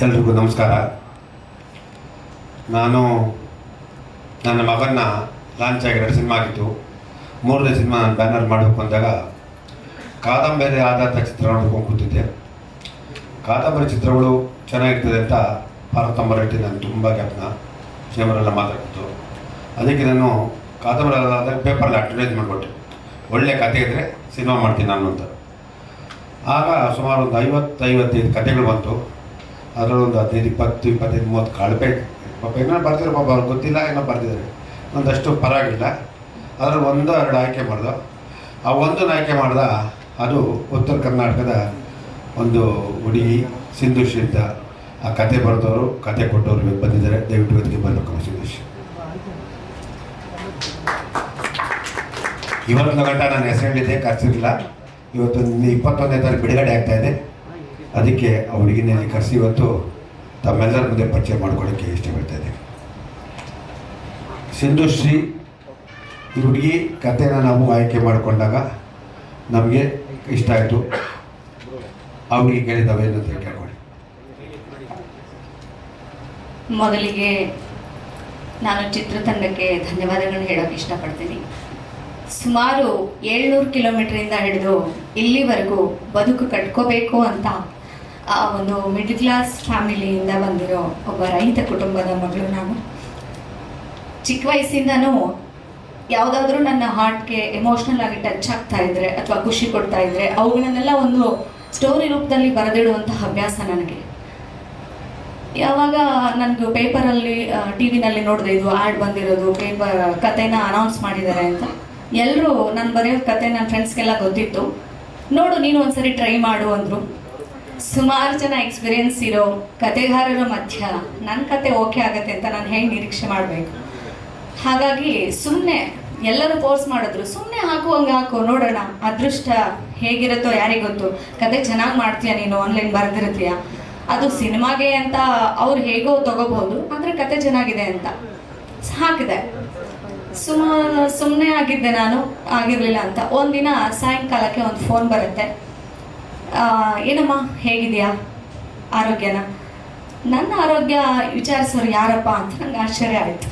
ಎಲ್ರಿಗೂ ನಮಸ್ಕಾರ. ನಾನು ನನ್ನ ಮಗನ ಲಾಂಚ್ ಆಗಿ 2 ಸಿನಿಮಾ ಆಗಿತ್ತು. 3ನೇ ಸಿನಿಮಾ ನಾನು ಬ್ಯಾನರ್ ಮಾಡಬೇಕು ಅಂದಾಗ ಕಾದಂಬರಿ ಆಧಾರಿತ ಚಿತ್ರ ನೋಡ್ಕೊಂಡು ಕೂತಿದ್ದೆ. ಕಾದಂಬರಿ ಚಿತ್ರಗಳು ಚೆನ್ನಾಗಿರ್ತದೆ ಅಂತ ಪಾರ್ವತಮ್ಮ ರೆಡ್ಡಿ ನಾನು ತುಂಬ ಜ್ಞಾಪನ ಕ್ಷೇಮರೆಲ್ಲ ಮಾತಾಡ್ತಿತ್ತು. ಅದಕ್ಕೆ ನಾನು ಕಾದಂಬರಿ ಆಧಾರ ಪೇಪರಲ್ಲಿ ಅಡ್ವರ್ಟೈಸ್ ಮಾಡಿಕೊಟ್ಟೆ, ಒಳ್ಳೆ ಕತೆ ಇದ್ದರೆ ಸಿನಿಮಾ ಮಾಡ್ತೀನಿ ನಾನು ಅಂತ. ಆಗ ಸುಮಾರು ಒಂದು 50-55 ಕಥೆಗಳು ಬಂತು. ಅದರಲ್ಲಿ ಒಂದು 15-20-25-30 ಕಳಪೆ ಪಾಪ ಏನೋ ಬರ್ತಿರೋ ಪಾಪ ಅವ್ರಿಗೆ ಗೊತ್ತಿಲ್ಲ, ಏನೋ ಬರ್ತಿದ್ದಾರೆ, ಒಂದಷ್ಟು ಪರವಾಗಿಲ್ಲ. ಅದರಲ್ಲಿ 1-2 ಆಯ್ಕೆ ಮಾಡ್ದೆ. ಆ ಒಂದನ್ನು ಆಯ್ಕೆ ಮಾಡ್ದ ಅದು ಉತ್ತರ ಕರ್ನಾಟಕದ ಒಂದು ಹುಡುಗಿ ಸಿಂಧುಶ್ರೀ ಅಂತ. ಆ ಕತೆ ಬರೆದವರು ಕತೆ ಕೊಟ್ಟವರು ಬಂದಿದ್ದಾರೆ, ದಯವಿಟ್ಟು ಅದಕ್ಕೆ ಬರಬೇಕು. ಸಿಂಧುಶ್ರೀ ಇವತ್ತಿನ ಗಂಟ ನಾನು ಹೆಸರು ಹೇಳಿದ್ದೆ, ಕರೆಸಿರಲಿಲ್ಲ. ಇವತ್ತು 21ನೇ ತಾರೀಕು ಬಿಡುಗಡೆ ಆಗ್ತಾಯಿದೆ. ಅದಕ್ಕೆ ಆ ಹುಡುಗಿನಲ್ಲಿ ಕರೆಸಿ ಇವತ್ತು ತಮ್ಮೆಲ್ಲರ ಮುಂದೆ ಪರಿಚಯ ಮಾಡ್ಕೊಳ್ಳೋಕ್ಕೆ ಇಷ್ಟಪಡ್ತಾ ಇದ್ದೇನೆ. ಸಿಂಧುಶ್ರೀ ಈ ಹುಡುಗಿ ಕಥೆನ ನಾವು ಆಯ್ಕೆ ಮಾಡಿಕೊಂಡಾಗ ನಮಗೆ ಇಷ್ಟ ಆಯಿತು. ಆ ಹುಡುಗಿ ಕೇಳಿದವೇನು ಅಂತ ಕೇಳ್ಕೊಳ್ಳಿ. ಮೊದಲಿಗೆ ನಾನು ಚಿತ್ರತಂಡಕ್ಕೆ ಧನ್ಯವಾದಗಳನ್ನು ಹೇಳೋಕ್ಕೆ ಇಷ್ಟಪಡ್ತೀನಿ. ಸುಮಾರು 700 ಕಿಲೋಮೀಟರಿಂದ ಹಿಡಿದು ಇಲ್ಲಿವರೆಗೂ ಬದುಕು ಕಟ್ಕೋಬೇಕು ಅಂತ ಒಂದು ಮಿಡ್ಲ್ ಕ್ಲಾಸ್ ಫ್ಯಾಮಿಲಿಯಿಂದ ಬಂದಿರೋ ಒಬ್ಬ ರೈತ ಕುಟುಂಬದ ಮಗಳು ನಾನು. ಚಿಕ್ಕ ವಯಸ್ಸಿಂದನೂ ಯಾವುದಾದ್ರೂ ನನ್ನ ಹಾರ್ಟ್ಗೆ ಎಮೋಷ್ನಲ್ ಆಗಿ ಟಚ್ ಆಗ್ತಾ ಇದ್ದರೆ ಅಥವಾ ಖುಷಿ ಕೊಡ್ತಾ ಇದ್ದರೆ ಅವುಗಳನ್ನೆಲ್ಲ ಒಂದು ಸ್ಟೋರಿ ರೂಪದಲ್ಲಿ ಬರೆದಿಡುವಂಥ ಅಭ್ಯಾಸ ನನಗೆ. ಯಾವಾಗ ನನಗೆ ಪೇಪರಲ್ಲಿ ಟಿ ವಿನಲ್ಲಿ ನೋಡಿದೆ, ಇದು ಆ್ಯಡ್ ಬಂದಿರೋದು, ಪೇಪರ್ ಕಥೆನ ಅನೌನ್ಸ್ ಮಾಡಿದ್ದಾರೆ ಅಂತ. ಎಲ್ಲರೂ ನಾನು ಬರೆಯೋ ಕತೆ ನನ್ನ ಫ್ರೆಂಡ್ಸ್ಗೆಲ್ಲ ಗೊತ್ತಿತ್ತು. ನೋಡು ನೀನು ಒಂದ್ಸರಿ ಟ್ರೈ ಮಾಡು ಅಂದರು. ಸುಮಾರು ಜನ ಎಕ್ಸ್ಪೀರಿಯನ್ಸ್ ಇರೋ ಕತೆಗಾರರ ಮಧ್ಯ ನನ್ನ ಕತೆ ಓಕೆ ಆಗುತ್ತೆ ಅಂತ ನಾನು ಹೇಗೆ ನಿರೀಕ್ಷೆ ಮಾಡಬೇಕು? ಹಾಗಾಗಿ ಸುಮ್ಮನೆ ಎಲ್ಲರೂ ಫೋರ್ಸ್ ಮಾಡಿದ್ರು, ಸುಮ್ಮನೆ ಹಾಕುವಂಗೆ ಹಾಕು ನೋಡೋಣ, ಅದೃಷ್ಟ ಹೇಗಿರುತ್ತೋ ಯಾರಿಗೆ ಗೊತ್ತು, ಕತೆ ಚೆನ್ನಾಗಿ ಮಾಡ್ತೀಯ ನೀನು, ಆನ್ಲೈನ್ ಬರೆದಿರ್ತೀಯ, ಅದು ಸಿನಿಮಾಗೆ ಅಂತ ಅವ್ರು ಹೇಗೋ ತಗೋಬಹುದು, ಆದರೆ ಕತೆ ಚೆನ್ನಾಗಿದೆ ಅಂತ ಹಾಕಿದೆ. ಸುಮ್ಮನೆ ಆಗಿದ್ದೆ ನಾನು, ಆಗಿರಲಿಲ್ಲ ಅಂತ. ಒಂದಿನ ಸಾಯಂಕಾಲಕ್ಕೆ ಒಂದು ಫೋನ್ ಬರುತ್ತೆ, ಏನಮ್ಮ ಹೇಗಿದೆಯಾ, ಆರೋಗ್ಯನ? ನನ್ನ ಆರೋಗ್ಯ ವಿಚಾರಿಸೋರು ಯಾರಪ್ಪ ಅಂತ ನಂಗೆ ಆಶ್ಚರ್ಯ ಆಯಿತು.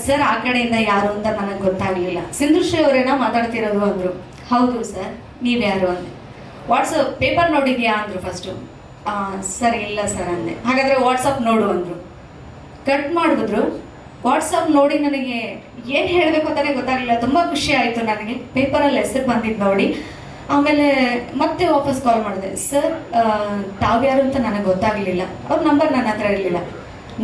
ಸರ್ ಆ ಕಡೆಯಿಂದ ಯಾರು ಅಂತ ನನಗೆ ಗೊತ್ತಾಗಲಿಲ್ಲ. ಸಿಂಧುಶ್ರೀ ಅವರೇನೋ ಮಾತಾಡ್ತಿರೋದು ಅಂದರು. ಹೌದು ಸರ್, ನೀವ್ಯಾರು ಅಂದೆ. ವಾಟ್ಸಪ್ ಪೇಪರ್ ನೋಡಿದ್ಯಾ ಅಂದರು ಫಸ್ಟು. ಸರ್ ಇಲ್ಲ ಸರ್ ಅಂದೆ. ಹಾಗಾದರೆ ವಾಟ್ಸಪ್ ನೋಡು ಅಂದರು. ಕಟ್ ಮಾಡಿದ್ರು. ವಾಟ್ಸಪ್ ನೋಡಿ ನನಗೆ ಏನು ಹೇಳಬೇಕು ಅಂತಲೇ ಗೊತ್ತಾಗಲಿಲ್ಲ. ತುಂಬ ಖುಷಿ ಆಯಿತು ನನಗೆ, ಪೇಪರಲ್ಲಿ ಹೆಸರು ಬಂದಿದ್ದು ನೋಡಿ. ಆಮೇಲೆ ಮತ್ತೆ ವಾಪಸ್ ಕಾಲ್ ಮಾಡಿದೆ. ಸರ್ ತಾವ್ಯಾರು ಅಂತ ನನಗೆ ಗೊತ್ತಾಗಲಿಲ್ಲ. ಅವ್ರ ನಂಬರ್ ನನ್ನ ಹತ್ರ ಇರಲಿಲ್ಲ.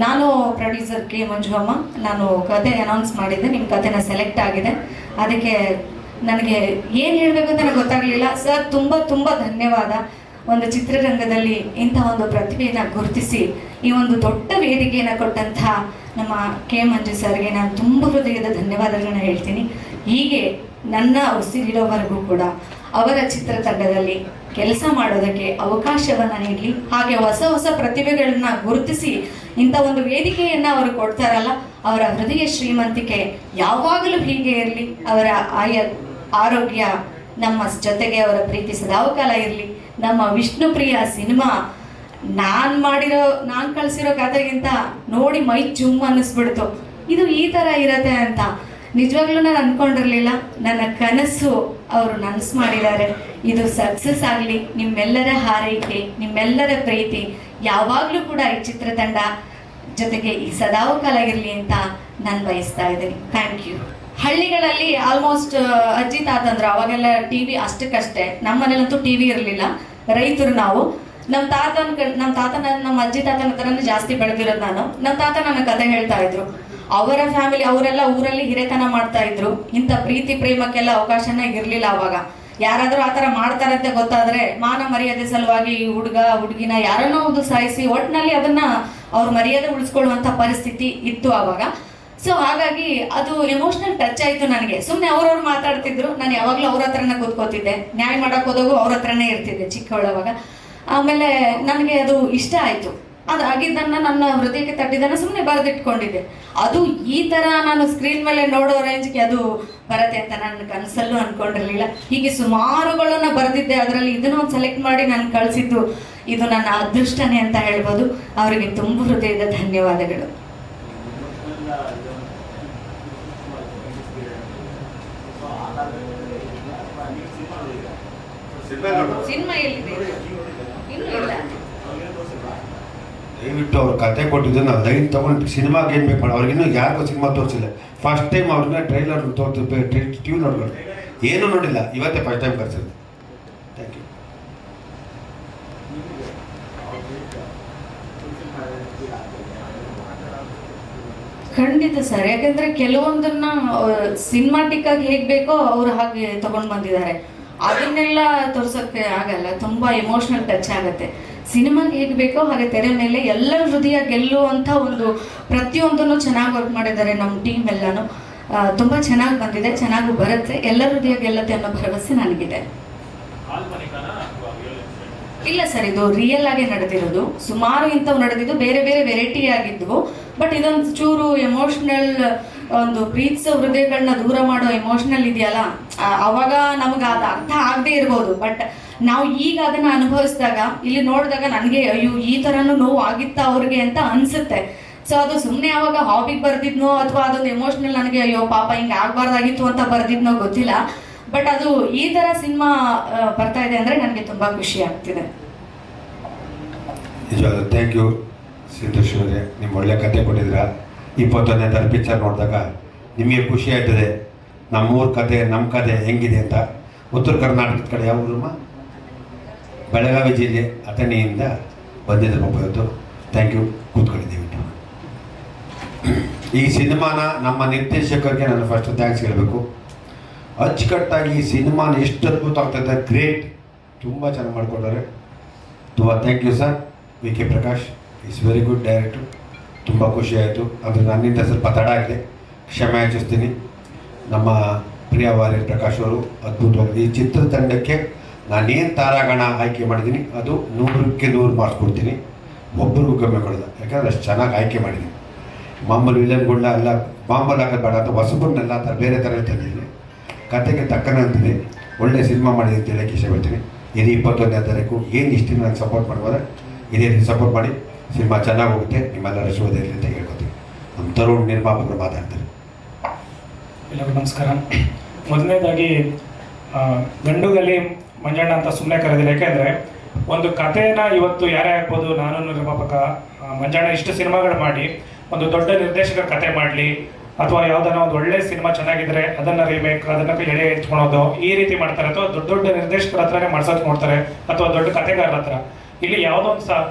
ನಾನು ಪ್ರೊಡ್ಯೂಸರ್ ಕೆ ಮಂಜುವಮ್ಮ, ನಾನು ಕತೆ ಅನೌನ್ಸ್ ಮಾಡಿದ್ದೆ, ನಿಮ್ಮ ಕತೆನ ಸೆಲೆಕ್ಟ್ ಆಗಿದೆ, ಅದಕ್ಕೆ ನನಗೆ ಏನು ಹೇಳಬೇಕು ಅಂತ ನನಗೆ ಗೊತ್ತಾಗಲಿಲ್ಲ. ಸರ್ ತುಂಬ ತುಂಬ ಧನ್ಯವಾದ. ಒಂದು ಚಿತ್ರರಂಗದಲ್ಲಿ ಇಂಥ ಒಂದು ಪ್ರತಿಭೆಯನ್ನು ಗುರುತಿಸಿ ಈ ಒಂದು ದೊಡ್ಡ ವೇದಿಕೆಯನ್ನು ಕೊಟ್ಟಂಥ ನಮ್ಮ ಕೆ ಮಂಜು ಸರ್ಗೆ ನಾನು ತುಂಬ ಹೃದಯದ ಧನ್ಯವಾದಗಳನ್ನ ಹೇಳ್ತೀನಿ. ಹೀಗೆ ನನ್ನ ಉಸಿರಿರೋವರೆಗೂ ಕೂಡ ಅವರ ಚಿತ್ರತಂಡದಲ್ಲಿ ಕೆಲಸ ಮಾಡೋದಕ್ಕೆ ಅವಕಾಶವನ್ನು ನೀಡಲಿ. ಹಾಗೆ ಹೊಸ ಹೊಸ ಪ್ರತಿಭೆಗಳನ್ನ ಗುರುತಿಸಿ ಇಂಥ ಒಂದು ವೇದಿಕೆಯನ್ನು ಅವರು ಕೊಡ್ತಾರಲ್ಲ, ಅವರ ಹೃದಯ ಶ್ರೀಮಂತಿಕೆ ಯಾವಾಗಲೂ ಹೀಗೆ ಇರಲಿ. ಅವರ ಆರೋಗ್ಯ ನಮ್ಮ ಜೊತೆಗೆ, ಅವರ ಪ್ರೀತಿ ಸದಾಕಾಲ ಇರಲಿ. ನಮ್ಮ ವಿಷ್ಣುಪ್ರಿಯ ಸಿನಿಮಾ ನಾನು ಕಳಿಸಿರೋ ಕಥೆಗಿಂತ ನೋಡಿ ಮೈ ಜುಮ್ ಅನ್ನಿಸ್ಬಿಡ್ತು. ಇದು ಈ ಥರ ಇರತ್ತೆ ಅಂತ ನಿಜವಾಗ್ಲೂ ನಾನು ಅಂದ್ಕೊಂಡಿರಲಿಲ್ಲ. ನನ್ನ ಕನಸು ಅವರು ನನಸು ಮಾಡಿದ್ದಾರೆ. ಇದು ಸಕ್ಸಸ್ ಆಗಲಿ. ನಿಮ್ಮೆಲ್ಲರ ಹಾರೈಕೆ, ನಿಮ್ಮೆಲ್ಲರ ಪ್ರೀತಿ ಯಾವಾಗಲೂ ಕೂಡ ಈ ಚಿತ್ರತಂಡ ಜೊತೆಗೆ ಈ ಸದಾಕಾಲ ಇರಲಿ ಅಂತ ನಾನು ಬಯಸ್ತಾ ಇದ್ದೀನಿ. Thank you. ಹಳ್ಳಿಗಳಲ್ಲಿ ಆಲ್ಮೋಸ್ಟ್ ಅಜ್ಜಿ ತಾತಂದ್ರು, ಅವಾಗೆಲ್ಲ ಟಿ ವಿ ಅಷ್ಟಕ್ಕಷ್ಟೇ. ನಮ್ಮ ಮನೇಲಂತೂ ಟಿ ವಿ ಇರಲಿಲ್ಲ, ರೈತರು ನಾವು. ನಮ್ಮ ಅಜ್ಜಿ ತಾತನ ಹತ್ರನೇ ಜಾಸ್ತಿ ಬೆಳೆದಿರೋದು ನಾನು. ನಮ್ಮ ತಾತ ನನ್ನ ಕತೆ ಹೇಳ್ತಾ ಇದ್ರು. ಅವರ ಫ್ಯಾಮಿಲಿ ಅವರೆಲ್ಲ ಊರಲ್ಲಿ ಹಿರೇತನ ಮಾಡ್ತಾ ಇದ್ರು. ಇಂಥ ಪ್ರೀತಿ ಪ್ರೇಮಕ್ಕೆಲ್ಲ ಅವಕಾಶನೇ ಇರಲಿಲ್ಲ ಅವಾಗ. ಯಾರಾದರೂ ಆ ಥರ ಮಾಡ್ತಾರಂತೆ ಗೊತ್ತಾದರೆ ಮಾನ ಮರ್ಯಾದೆ ಸಲುವಾಗಿ ಹುಡುಗ ಹುಡುಗಿನ ಯಾರನ್ನೋ ಒಂದು ಸಾಯಿಸಿ ಒಟ್ಟಿನಲ್ಲಿ ಅದನ್ನು ಅವ್ರ ಮರ್ಯಾದೆ ಉಳಿಸ್ಕೊಳ್ಳುವಂಥ ಪರಿಸ್ಥಿತಿ ಇತ್ತು ಆವಾಗ. ಸೊ ಹಾಗಾಗಿ ಅದು ಎಮೋಷ್ನಲ್ ಟಚ್ ಆಯಿತು ನನಗೆ. ಸುಮ್ಮನೆ ಅವ್ರವ್ರು ಮಾತಾಡ್ತಿದ್ರು, ನಾನು ಯಾವಾಗಲೂ ಅವ್ರ ಹತ್ರನೇ ಕೂತ್ಕೋತಿದ್ದೆ. ನ್ಯಾಯ ಮಾಡೋಕೆ ಹೋದಾಗೂ ಅವ್ರ ಹತ್ರನೇ ಇರ್ತಿದ್ದೆ ಚಿಕ್ಕವಳವಾಗ. ಆಮೇಲೆ ನನಗೆ ಅದು ಇಷ್ಟ ಆಯಿತು. ಅದಾಗಿದ್ದನ್ನು ನನ್ನ ಹೃದಯಕ್ಕೆ ತಟ್ಟಿದ್ದನ್ನು ಸುಮ್ಮನೆ ಬರೆದಿಟ್ಕೊಂಡಿದ್ದೆ. ಅದು ಈ ಥರ ನಾನು ಸ್ಕ್ರೀನ್ ಮೇಲೆ ನೋಡೋ ರೇಂಜ್ಗೆ ಅದು ಬರುತ್ತೆ ಅಂತ ನನ್ನ ಕನಸಲ್ಲೂ ಅಂದ್ಕೊಂಡಿರಲಿಲ್ಲ. ಹೀಗೆ ಸುಮಾರುಗಳನ್ನು ಬರೆದಿದ್ದೆ. ಅದರಲ್ಲಿ ಇದನ್ನು ಒಂದು ಸೆಲೆಕ್ಟ್ ಮಾಡಿ ನಾನು ಕಳಿಸಿದ್ದು ಇದು ನನ್ನ ಅದೃಷ್ಟನೇ ಅಂತ ಹೇಳ್ಬೋದು. ಅವರಿಗೆ ತುಂಬ ಹೃದಯದ ಧನ್ಯವಾದಗಳು. ಸಿನಿಮಾ ಎಲ್ಲಿದೆ? ಇನ್ನೂ ಇಲ್ಲ. ದಯವಿಟ್ಟು ಅವ್ರ ಕತೆ ಕೊಟ್ಟಿದ್ದು ನಾವು ಲೈನ್ ತೊಗೊಂಡು ಸಿನಿಮಾಗೆ ಏನು ಬೇಕು ಮಾಡಿ ಅವ್ರಿಗಿನ್ನೂ ಯಾರಿಗೂ ಸಿನಿಮಾ ತೋರಿಸಿಲ್ಲ. ಫಸ್ಟ್ ಟೈಮ್ ಅವ್ರನ್ನ ಟ್ರೈಲರ್ ಟಿವಿ ನೋಡ್ಕೊಂಡು ಏನೂ ನೋಡಿಲ್ಲ, ಇವತ್ತೇ ಫಸ್ಟ್ ಟೈಮ್ ಕರ್ಸಿರೋದು. Thank you. ಖಂಡಿತ ಸರ್, ಯಾಕಂದ್ರೆ ಕೆಲವೊಂದನ್ನ ಸಿನಿಮಾಟಿಕ್ ಆಗಿ ಹೇಗೆ ಬೇಕೋ ಅವ್ರು ಹಾಗೆ ತಗೊಂಡು ಬಂದಿದ್ದಾರೆ. ಅದನ್ನೆಲ್ಲ ತೋರ್ಸೋಕ್ಕೆ ಆಗಲ್ಲ, ತುಂಬಾ ಎಮೋಷನಲ್ ಟಚ್ ಆಗುತ್ತೆ. ಸಿನಿಮಾಗೆ ಹೇಗೆ ಬೇಕೋ ಹಾಗೆ ತೆರೆ ಮೇಲೆ ಎಲ್ಲರ ಹೃದಯ ಗೆಲ್ಲುವಂಥ ಒಂದು ಪ್ರತಿಯೊಂದನ್ನು ಚೆನ್ನಾಗಿ ವರ್ಕ್ ಮಾಡಿದ್ದಾರೆ ನಮ್ಮ ಟೀಮ್ ಎಲ್ಲಾನು. ತುಂಬ ಚೆನ್ನಾಗಿ ಬಂದಿದೆ, ಚೆನ್ನಾಗಿ ಬರುತ್ತೆ, ಎಲ್ಲರ ಹೃದಯ ಗೆಲ್ಲುತ್ತೆ ಅನ್ನೋ ಭರವಸೆ ನನಗಿದೆ. ಇಲ್ಲ ಸರ್, ಇದು ರಿಯಲ್ ಆಗಿ ನಡೆದಿರೋದು. ಸುಮಾರು ಇಂಥವು ನಡೆದಿದ್ದು, ಬೇರೆ ಬೇರೆ ವೆರೈಟಿ ಆಗಿದ್ವು. ಬಟ್ ಇದೊಂದು ಚೂರು ಎಮೋಷ್ನಲ್, ಒಂದು ಪ್ರೀತಿಸೋ ಹೃದಯಗಳನ್ನ ದೂರ ಮಾಡೋ ಎಮೋಷ್ನಲ್ ಇದೆಯಲ್ಲ, ಅವಾಗ ನಮ್ಗೆ ಅದು ಅರ್ಥ ಆಗದೆ ಇರ್ಬೋದು. ಬಟ್ ನಾವು ಈಗ ಅದನ್ನ ಅನುಭವಿಸಿದಾಗ, ಇಲ್ಲಿ ನೋಡಿದಾಗ ನನಗೆ ಅಯ್ಯೋ ಈ ಥರನೂ ನೋವು ಆಗಿತ್ತ ಅವ್ರಿಗೆ ಅಂತ ಅನಿಸುತ್ತೆ. ಸೊ ಅದು ಸುಮ್ಮನೆ ಅವಾಗ ಹಾಬಿಗೆ ಬರ್ದಿದ್ನೋ ಅಥವಾ ಅದೊಂದು ಎಮೋಷ್ನಲ್ ನನಗೆ ಅಯ್ಯೋ ಪಾಪ ಹಿಂಗೆ ಆಗಬಾರ್ದಾಗಿತ್ತು ಅಂತ ಬರ್ದಿದ್ನೋ ಗೊತ್ತಿಲ್ಲ. ಬಟ್ ಅದು ಈ ಥರ ಸಿನಿಮಾ ಬರ್ತಾ ಇದೆ ಅಂದರೆ ನನಗೆ ತುಂಬ ಖುಷಿ ಆಗ್ತಿದೆ. ನಿಜವಾದ ಥ್ಯಾಂಕ್ ಯು ಸಿದ್ದೇಶ್ವರೇ, ನಿಮ್ಮ ಒಳ್ಳೆ ಕತೆ ಕೊಟ್ಟಿದ್ದೀರಾ. 21ನೇ ತಾರೀಕು ಪಿಕ್ಚರ್ ನೋಡಿದಾಗ ನಿಮಗೆ ಖುಷಿ ಆಯ್ತದೆ ನಮ್ಮೂರ ಕತೆ, ನಮ್ಮ ಕತೆ ಹೆಂಗಿದೆ ಅಂತ. ಉತ್ತರ ಕರ್ನಾಟಕದ ಕಡೆ ಯಾವ ಊರಮ್ಮ? ಬೆಳಗಾವಿ ಜಿಲ್ಲೆ ಅಥಣಿಯಿಂದ ಬಂದಿದ್ದರು ಒಬ್ಬರದ್ದು. Thank you. ಕೂತ್ಕೊಂಡಿದ್ದೀವಿ. ಈ ಸಿನಿಮಾನ ನಮ್ಮ ನಿರ್ದೇಶಕರಿಗೆ ನಾನು ಫಸ್ಟ್ ಥ್ಯಾಂಕ್ಸ್ ಹೇಳಬೇಕು. ಅಚ್ಚುಕಟ್ಟಾಗಿ ಈ ಸಿನಿಮಾನ ಎಷ್ಟು ಅದ್ಭುತ ಆಗ್ತದೆ, ಗ್ರೇಟ್, ತುಂಬ ಚೆನ್ನಾಗಿ ಮಾಡಿಕೊಡ್ತಾರೆ. ತುಂಬ thank you sir. V K Prakash is very good director. ತುಂಬ ಖುಷಿ ಆಯಿತು. ಅಂದರೆ ನನ್ನಿಂದ ಸ್ವಲ್ಪ ತಡ ಆಗಿದೆ, ಕ್ಷಮೆ ಯಾಚಿಸ್ತೀನಿ. ನಮ್ಮ ಪ್ರಿಯ ವಾರ್ಯರ್ ಪ್ರಕಾಶ್ ಅವರು ಅದ್ಭುತವಾಗಿ ಈ ಚಿತ್ರತಂಡಕ್ಕೆ ನಾನೇನು ತಾರಾಗಣ ಆಯ್ಕೆ ಮಾಡಿದ್ದೀನಿ ಅದು 100ಕ್ಕೆ 100 ಮಾರ್ಕ್ಸ್ ಕೊಡ್ತೀನಿ. ಒಬ್ಬರಿಗೂ ಕಮ್ಮಿ ಕೊಡಲ್ಲ, ಯಾಕಂದರೆ ಅಷ್ಟು ಚೆನ್ನಾಗಿ ಆಯ್ಕೆ ಮಾಡಿದ್ದೀನಿ. ಮಾಮೂಲು ವಿಲನ್ಗಳನ್ನ ಎಲ್ಲ ಮಾಮೂಲು ಹಾಕೋದು ಬೇಡ ಅಂತ ಹೊಸಬರನ್ನೆಲ್ಲ ಥರ ಬೇರೆ ಥರ ತಂದಿದ್ದೀನಿ. ಕತೆಗೆ ತಕ್ಕನಂತಿದೆ, ಒಳ್ಳೆ ಸಿನಿಮಾ ಮಾಡಿದೆ ಅಂತ ಹೇಳಕ್ಕೆ ಇಷ್ಟಪಡ್ತೀನಿ. ಇದು 21ನೇ ತಾರೀಕು. ಏನು ಇಷ್ಟು ನನಗೆ ಸಪೋರ್ಟ್ ಮಾಡ್ಬೋದ ಇದೇ ರೀತಿ ಸಪೋರ್ಟ್ ಮಾಡಿ. ಸಿನಿಮಾ ಚೆನ್ನಾಗಿ ಹೋಗುತ್ತೆ, ನಿಮ್ಮೆಲ್ಲರ ಶೋಧ ಇರಲಿ ಅಂತ ಹೇಳ್ಕೊತೀನಿ. ನಮ್ಮ ತರುಣ್ ನಿರ್ಮಾಪಕರು ಮಾತಾಡ್ತಾರೆ. ಎಲ್ಲರಿಗೂ ನಮಸ್ಕಾರ. ಮೊದಲನೇದಾಗಿ ಗಂಡುಗಲಿ ಮಂಜಣ್ಣ ಅಂತ ಸುಮ್ಮನೆ ಕರೆದಿಲ್ಲ, ಯಾಕೆಂದರೆ ಒಂದು ಕಥೆನ ಇವತ್ತು ಯಾರೇ ಆಗ್ಬೋದು, ನಾನು ನಿರ್ಮಾಪಕ ಮಂಜಣ್ಣ ಇಷ್ಟು ಸಿನಿಮಾಗಳು ಮಾಡಿ ಒಂದು ದೊಡ್ಡ ನಿರ್ದೇಶಕರ ಕತೆ ಮಾಡಲಿ ಅಥವಾ ಯಾವುದನ್ನ ಒಂದು ಒಳ್ಳೆ ಸಿನಿಮಾ ಚೆನ್ನಾಗಿದ್ರೆ ಅದನ್ನು ರೀಮೇಕ್, ಅದನ್ನು ಎಳೆ ಇಟ್ಕೊಳೋದು ಈ ರೀತಿ ಮಾಡ್ತಾರೆ, ಅಥವಾ ದೊಡ್ಡ ದೊಡ್ಡ ನಿರ್ದೇಶಕರ ಹತ್ರನೇ ಮಾಡ್ಸೋಕೆ ನೋಡ್ತಾರೆ, ಅಥವಾ ದೊಡ್ಡ ಕಥೆಗಾರರ ಹತ್ರ. ಇಲ್ಲಿ ಯಾವುದೋ ಒಂದು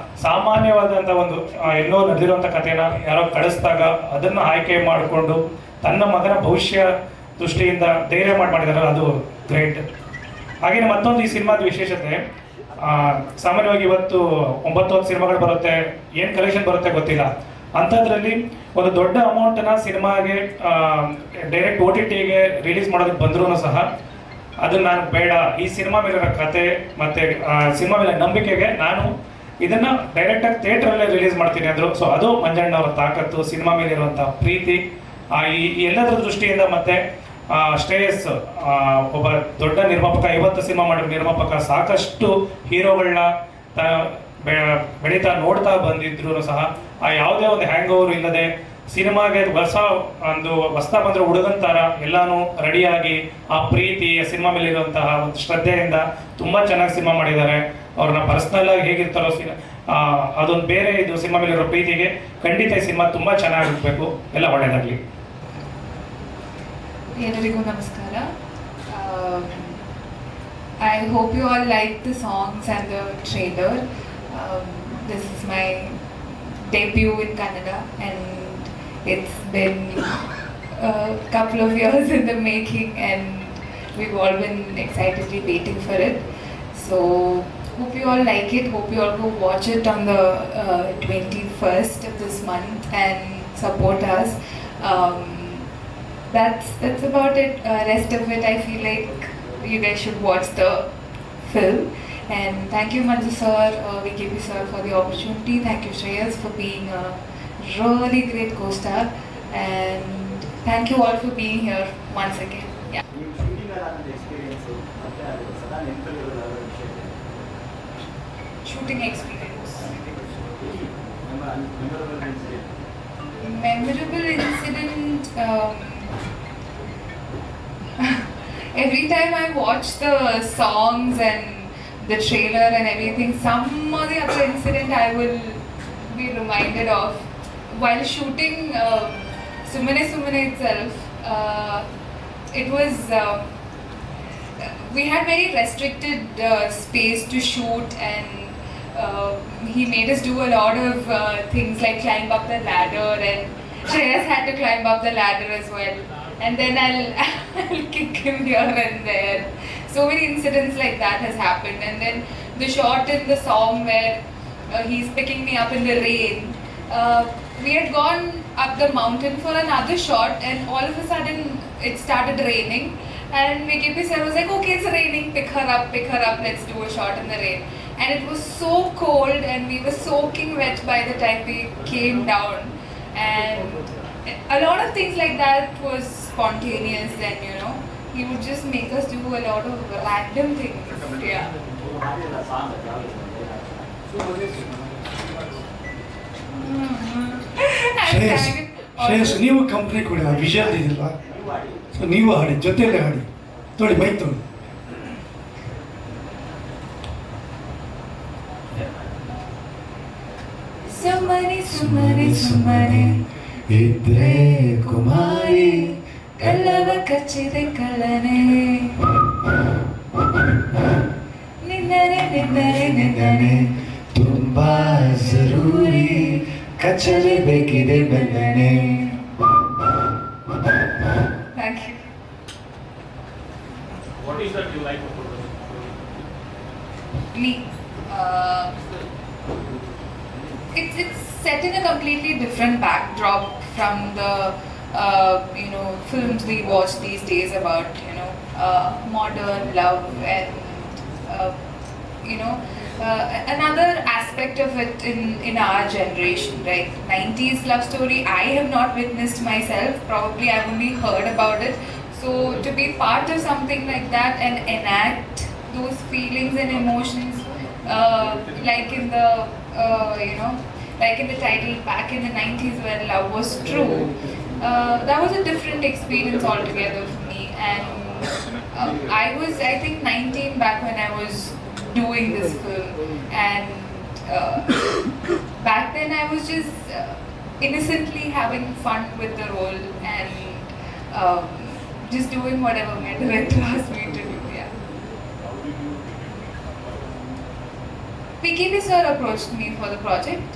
ಸಾಮಾನ್ಯವಾದಂಥ ಒಂದು ಎಲ್ಲೋ ನಡೆದಿರುವಂಥ ಕಥೆನ ಯಾರೋ ಕಳಿಸಿದಾಗ ಅದನ್ನು ಆಯ್ಕೆ ಮಾಡಿಕೊಂಡು ತನ್ನ ಮಗನ ಭವಿಷ್ಯ ದೃಷ್ಟಿಯಿಂದ ಧೈರ್ಯ ಮಾಡಿದ್ದಾರೆ, ಅದು ಗ್ರೇಟ್. ಹಾಗೆಯೇ ಮತ್ತೊಂದು ಈ ಸಿನಿಮಾದ ವಿಶೇಷತೆ, ಸಾಮಾನ್ಯವಾಗಿ ಇವತ್ತು 9 ಸಿನಿಮಾಗಳು ಬರುತ್ತೆ, ಏನು ಕಲೆಕ್ಷನ್ ಬರುತ್ತೆ ಗೊತ್ತಿಲ್ಲ. ಅಂಥದ್ರಲ್ಲಿ ಒಂದು ದೊಡ್ಡ ಅಮೌಂಟನ್ನ ಸಿನಿಮಾಗೆ ಡೈರೆಕ್ಟ್ OTTಗೆ ರಿಲೀಸ್ ಮಾಡೋದಕ್ಕೆ ಬಂದ್ರೂ ಸಹ ಅದನ್ನು ನಾನು ಬೇಡ, ಈ ಸಿನಿಮಾ ಮೇಲಿರೋ ಕತೆ ಮತ್ತು ಸಿನಿಮಾ ಮೇಲೆ ನಂಬಿಕೆಗೆ ನಾನು ಇದನ್ನು ಡೈರೆಕ್ಟಾಗಿ ಥಿಯೇಟ್ರಲ್ಲೇ ರಿಲೀಸ್ ಮಾಡ್ತೀನಿ ಅಂದರು. ಸೊ ಅದು ಮಂಜಣ್ಣವರ ತಾಕತ್ತು, ಸಿನಿಮಾ ಮೇಲಿರುವಂಥ ಪ್ರೀತಿ. ಈ ಎಲ್ಲದರ ದೃಷ್ಟಿಯಿಂದ ಮತ್ತು ಶ್ರೇಯಸ್ ಒಬ್ಬ ದೊಡ್ಡ ನಿರ್ಮಾಪಕ, 50 ಸಿನಿಮಾ ಮಾಡಿರೋ ನಿರ್ಮಾಪಕ, ಸಾಕಷ್ಟು ಹೀರೋಗಳನ್ನ ಬೆಳೀತಾ ನೋಡ್ತಾ ಬಂದಿದ್ರು ಸಹ ಯಾವುದೇ ಒಂದು ಹ್ಯಾಂಗ್ ಓವರ್ ಇಲ್ಲದೆ ಸಿನಿಮಾಗೆ ಹೊಸ ಬಂದರೆ ಹುಡುಗಂತಾರ ಎಲ್ಲಾನು ರೆಡಿಯಾಗಿ ಆ ಪ್ರೀತಿ ಸಿನಿಮಾ ಮೇಲೆ ಇರುವಂತಹ ಒಂದು ಶ್ರದ್ಧೆಯಿಂದ ತುಂಬ ಚೆನ್ನಾಗಿ ಸಿನಿಮಾ ಮಾಡಿದ್ದಾರೆ. ಅವ್ರನ್ನ ಪರ್ಸ್ನಲ್ ಆಗಿ ಹೇಗಿರ್ತಾರೋ ಅದೊಂದು ಬೇರೆ, ಇದು ಸಿನಿಮಾ ಮೇಲೆ ಇರೋ ಪ್ರೀತಿಗೆ ಖಂಡಿತ ಈ ಸಿನಿಮಾ ತುಂಬ ಚೆನ್ನಾಗಿರ್ಬೇಕು. ಎಲ್ಲ ಒಳ್ಳೆಯದಾಗಲಿ. ಎಲ್ಲರಿಗೂ ನಮಸ್ಕಾರ. I hope you all like the songs and the trailer. This is my debut in Kannada and it's been a couple of years in the making and we've all been excitedly waiting for it. So hope you all like it. Hope you all go watch it on the 21st of this month and support us. That's about it. Rest of it, I feel like you guys should watch the film. And thank you Manju sir, VKP sir for the opportunity. Thank you Shreyas for being a really great co-star. And thank you all for being here once again. Yeah. shooting experience. Memorable incident. Every time I watch the songs and the trailer and everything, some or the other incident I will be reminded of. While shooting Sumane Sumane itself, it was we had very restricted space to shoot, and he made us do a lot of things like climb up the ladder, and Shreyas had to climb up the ladder as well. And then I'll kick him here and there. So many incidents like that has happened. And then the shot in the song where he's picking me up in the rain. We had gone up the mountain for another shot, and all of a sudden it started raining. And VKP sir was like, okay, it's raining, pick her up, let's do a shot in the rain. And it was so cold, and we were soaking wet by the time we came down. And a lot of things like that was spontaneous, and he would just make us do a lot of random things. Yeah. Shreyas ನೀವು company ಕೂಡ vision ಇದಿಲ್ಲ, so ನೀವು ಹಾಡಿ, ಜೊತೆಯಲ್ಲೇ ಹಾಡಿ. ತೊಳಿ mic ತೊಳಿ. ಸುಮ್ಮನೆ ಸುಮ್ಮನೆ ಸುಮ್ಮನೆ ಇದ್ರೆ ಕುಮಾರಿ, ಕಲ್ಲವ ಕಚ್ಚಿದೆ ಕಳ್ಳನೆ, ನಿನ್ನನೆ ನಿನ್ನನೆ ನಿನ್ನನೆ ತುಂಬಾ ಜರೂರಿ, ಕಚ್ಚಲೇಬೇಕಿದೆ ಬೆಲ್ಲನೆ. Thank you. What is that you like about the Me. It's set in a completely different backdrop from the films we watch these days about modern love and another aspect of it in our generation, right? 90s love story I have not witnessed myself, probably I've only heard about it. So to be part of something like that and enact those feelings and emotions like in the like in the title back in the 90s where love was true, that was a different experience altogether for me. And I think 19 back when I was doing this film, and back then I was just innocently having fun with the role and just doing whatever my director asked me to do. Yeah. PKP sir approached me for the project.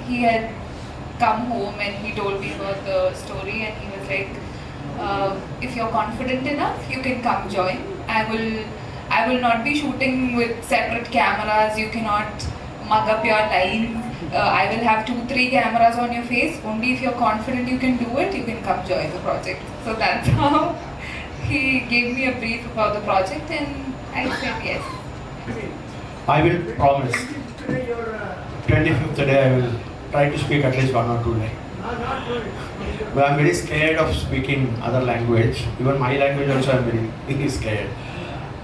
He had come home and he told me about the story, and he was like, if you're confident enough, you can come join. I will not be shooting with separate cameras. You cannot mug up your lines. I will have 2-3 cameras on your face. Only if you're confident you can do it, you can come join the project. So that's how he gave me a brief about the project, and I said yes. I will promise. 25th day I will try to speak at least 1 or 2 days. But I'm very scared of speaking other language. Even my language also I'm very scared.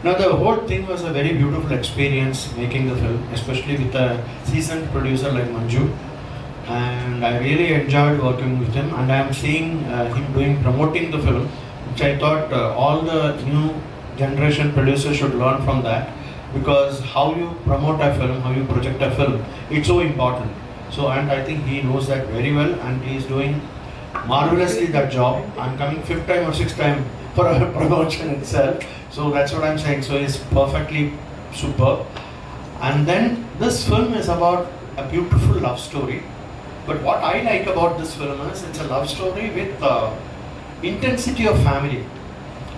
Now the whole thing was a very beautiful experience making the film, especially with a seasoned producer like Manju. And I really enjoyed working with him, and I am seeing him promoting the film, which I thought all the new generation producers should learn from that, because how you promote a film, how you project a film, it's so important. So, and I think he knows that very well, and he is doing marvelously that job. I'm coming 5th time or 6th time for a promotion itself. So that's what I'm saying. So it's perfectly superb. And then this film is about a beautiful love story. But what I like about this film is it's a love story with intensity of family.